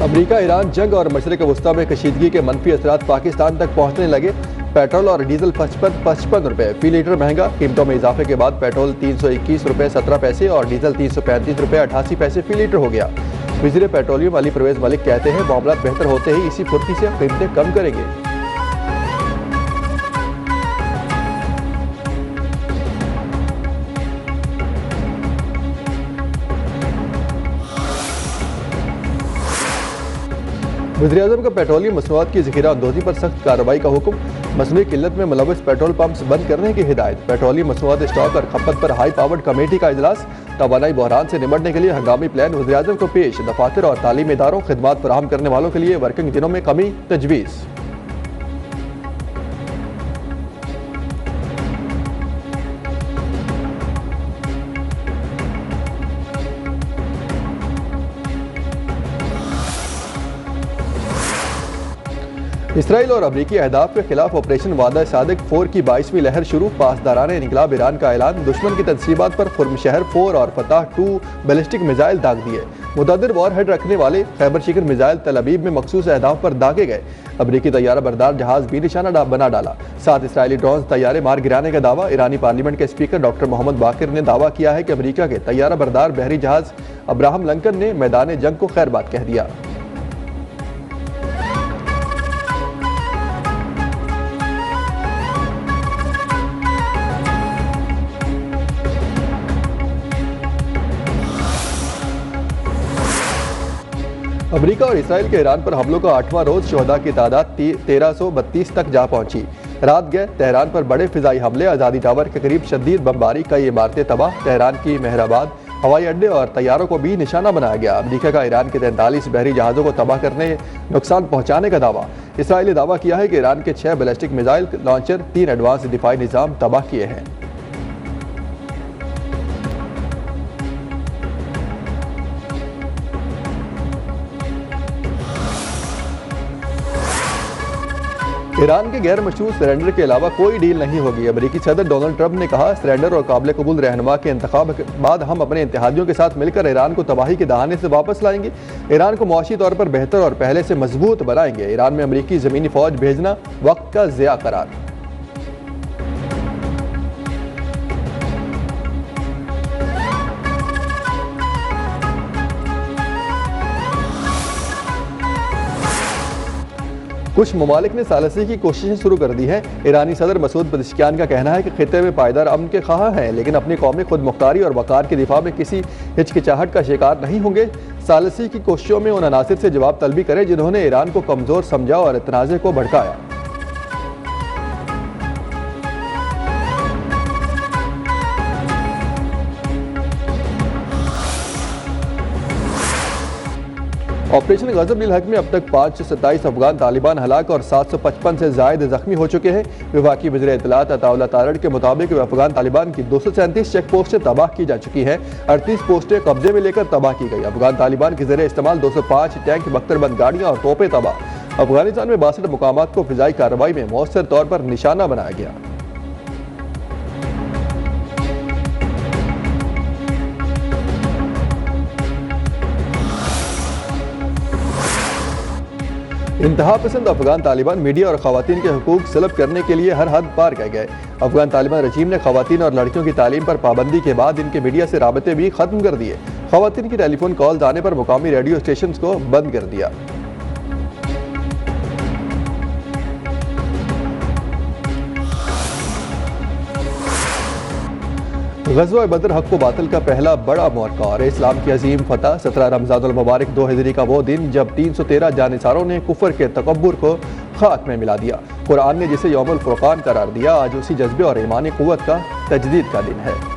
अमरीका Iran जंग और मशरिक वस्ता में कशीदगी के मनफी असरात पाकिस्तान तक पहुंचने लगे। पेट्रोल और डीजल 55 रुपये फी लीटर महंगा। कीमतों में इजाफे के बाद पेट्रोल 321 रुपये 17 पैसे और डीजल 335 रुपये 88 पैसे फी लीटर हो गया। वज़ीर पेट्रोलियम अली परवेज मलिक कहते हैं मामला बेहतर होते ही इसी फुर्ती से कीमतें कम करेंगे। वज़ीर-ए-आज़म का पेट्रोलियम मसनूआत की ज़ख़ीरा अंदोज़ी पर सख्त कार्रवाई का हुक्म। मसनूई किल्लत में मुलव्वस पेट्रोल पंप्स बंद करने की हिदायत। पेट्रोलियम मसनूआत स्टॉक और खपत पर हाई पावर्ड कमेटी का इजलास। तवानाई बहरान से निपटने के लिए हंगामी प्लान वज़ीर-ए-आज़म को पेश। दफातर और तालीमी इदारों खिदमात फराहम करने वालों के लिए वर्किंग दिनों में कमी तजवीज़। इसराइल और अमरीकी अहदाफ के खिलाफ ऑपरेशन वादा सादिक 4 की 22वीं लहर शुरू। पासदारान इनकलाब ईरान का ऐलान। दुश्मन की तनसीबात पर खुर्मशहर 4 और फतह 2 बैलिस्टिक मिसाइल दाग दिए। मुतअद्दिद वॉरहेड रखने वाले खैबर शिखर मिसाइल तल अबीब में मखसूस अहदाफ पर दागे गए। अमरीकी तैयारा बरदार जहाज भी निशाना बना डाला। 7 इसराइली ड्रोन तैयारे मार गिराने का दावा। ईरानी पार्लियामेंट के स्पीकर डॉक्टर मोहम्मद बाकिर ने दावा किया है कि अमरीका के तैयारा बरदार बहरी जहाज अब्राहम लिंकन ने मैदान जंग को खैरबाद कह दिया। अमरीका और इसराइल के ईरान पर हमलों का 8वां रोज शहदा की तादाद 1332 तक जा पहुंची। रात गए तेहरान पर बड़े फिजाई हमले। आज़ादी टावर के करीब शदीद बमबारी। कई इमारतें तबाह। तेहरान की मेहराबाद हवाई अड्डे और तैयारों को भी निशाना बनाया गया। अमरीका का ईरान के 43 बहरी जहाज़ों को तबाह करने नुकसान पहुंचाने का दावा। इसराइल ने दावा किया है कि ईरान के 6 बैलिस्टिक मिसाइल लॉन्चर 3 एडवांस दिफाई निज़ाम तबाह किए हैं। ईरान के गैर मशरूत सरेंडर के अलावा कोई डील नहीं होगी। अमेरिकी सदर डोनाल्ड ट्रंप ने कहा सरेंडर और काबिल कबूल रहनुमा के इंतखाब के बाद हम अपने इत्तेहादियों के साथ मिलकर ईरान को तबाही के दहाने से वापस लाएंगे। ईरान को मुआशी तौर पर बेहतर और पहले से मजबूत बनाएंगे। ईरान में अमेरिकी ज़मीनी फौज भेजना वक्त का ज़िया करार। कुछ ममालिक ने सालसी की कोशिशें शुरू कर दी हैं। ईरानी सदर मसूद पज़ेश्कियान का कहना है कि खित्ते में पायदार अमन के ख्वाह हैं, लेकिन अपनी कौमी खुद मुख्तारी और वक़ार के दिफा में किसी हिचकिचाहट का शिकार नहीं होंगे। सालसी की कोशिशों में उन अनासिर से जवाब तलबी करें जिन्होंने ईरान को कमज़ोर समझा और तनाज़े को भड़काया। ऑपरेशन गज़ब-उल हक में अब तक 527 अफगान तालिबान हलाक और 755 से ज़ायद जख्मी हो चुके हैं। वफाकी वज़ीर इत्तलात अताउल्लाह तारड़ के मुताबिक अफगान तालिबान की 237 चेक पोस्टें तबाह की जा चुकी हैं। 38 पोस्टें कब्जे में लेकर तबाह की गई। अफगान तालिबान के ज़रिए इस्तेमाल 205 टैंक, बख्तरबंद गाड़ियाँ और तोपें तबाह। अफगानिस्तान में 62 मुकामात को फ़िज़ाई कार्रवाई में मौसर तौर पर निशाना बनाया गया। इंतहा पसंद अफगान तालिबान मीडिया और ख़वातीन के हुकूक सलब करने के लिए हर हद पार कर गए। अफगान तालिबान रजीम ने ख़वातीन और लड़कियों की तालीम पर पाबंदी के बाद इनके मीडिया से राबते भी ख़त्म कर दिए। ख़वातीन की टेलीफोन कॉल्स आने पर मुकामी रेडियो स्टेशन को बंद कर दिया। ग़ज़वा बदर हक़ व बातिल का पहला बड़ा मौक़ा और इस्लाम की अजीम फतह। 17 रमज़ानुल मुबारक 2 हिजरी का वो दिन जब 313 जानिसारों ने कुफर के तकब्बुर को खाक में मिला दिया। कुरान ने जिसे यौमुल फुरक़ान करार दिया, आज उसी जज्बे और ईमानी क़ुव्वत का तजदीद का दिन है।